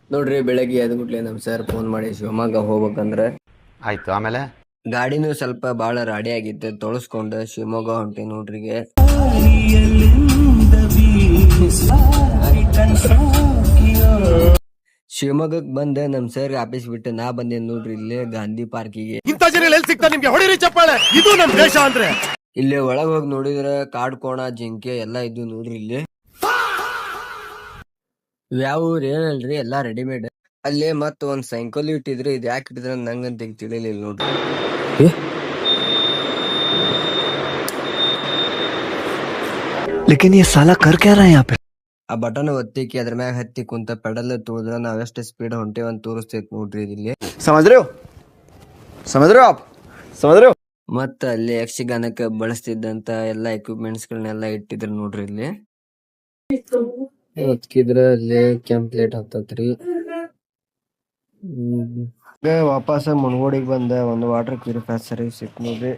ನೋಡ್ರಿ ಬೆಳಗ್ಗೆ ಎದ್ಬಿಟ್ಲೆ ನಮ್ ಸರ್ ಫೋನ್ ಮಾಡಿ ಶಿವಮೊಗ್ಗ ಹೋಗ್ಬೇಕಂದ್ರ ಆಯ್ತು ಆಮೇಲೆ ಗಾಡಿನೂ ಸ್ವಲ್ಪ ಬಾಳ ರಾಡಿ ಆಗಿತ್ತು ತೊಳಸ್ಕೊಂಡ ಶಿವಮೊಗ್ಗ ಹೊಂಟಿ ನೋಡ್ರಿಗೆ. ಶಿವಮೊಗ್ಗಕ್ ಬಂದ ನಮ್ ಸರ್ ಆಫೀಸ್ ಬಿಟ್ಟು ನಾ ಬಂದೆ ನೋಡ್ರಿ ಇಲ್ಲೇ ಗಾಂಧಿ ಪಾರ್ಕಿಗೆ. ಇಂಥ ಜನ ಎಲ್ಲಿ ಸಿಗ್ತಾ ನಿಮ್ಗೆ? ಹೊಡಿರಿ ಚಪ್ಪಾಳೆ, ಇದು ನಮ್ ದೇಶ ಅಂದ್ರೆ. ಇಲ್ಲೇ ಒಳಗ್ ಹೋಗಿ ನೋಡಿದ್ರ ಕಾಡ್ ಕೋಣ ಜಿಂಕೆ ಎಲ್ಲಾ ಇದ್ದು ನೋಡ್ರಿ ಇಲ್ಲಿ. ಯಾವ ಏನಲ್ರಿ ಎಲ್ಲಾ ರೆಡಿಮೇಡ್. ಅಲ್ಲೇ ಮತ್ ಒಂದ್ ಸೈಕಲ್ ಇಟ್ಟಿದ್ರೆ ಇದ್ ಯಾಕೆ ಇಟ್ಟಿದ್ರ ನಂಗಂತ ತಿಳಿಲಿಲ್ಲ ನೋಡ್ರಿ. लेकिन ये साला कर क्या रहा है यहाँ पे? ಆ ಬಟನ್ ಒತ್ತಿಕ್ಕಿ ಅದ್ರ ಮ್ಯಾಗ ಹತ್ತಿ ಕುಂತ ಪೆಡಲ್ ತೋದ್ರ ನಾವೆಷ್ಟು ಸ್ಪೀಡ್ ಹೊಂಟೇವಂತ ತೋರಿಸ್ತೈತಿ ನೋಡ್ರಿ ಇಲ್ಲಿ. समझ रहे हो? समझ रहे हो आप? समझ रहे हो? ಮತ್ತ ಅಲ್ಲಿ ಯಕ್ಷಗಾನಕ್ಕೆ ಬಳಸ್ತಿದ್ದಂತ ಎಲ್ಲಾ ಎಕ್ವಿಪ್ಮೆಂಟ್ಸ್ ಗಳನ್ನೆಲ್ಲ ಇಟ್ಟಿದ್ರು ನೋಡ್ರಿ ಇಲ್ಲಿ. ಒತ್ಕಿದ್ರ ಅಲ್ಲಿ ಕೆಂಪ್ ಪ್ಲೇಟ್ ಹತ್ತತ್ರಿ. ವಾಪಸ್ ಮುನ್ಗೋಡಿಗೆ ಬಂದ ಒಂದು ವಾಟರ್ ಪ್ಯೂರಿಫೈಯರ್ ಸರ್ವಿಸ್ ಇತ್ತು ನೋಡ್ರಿ.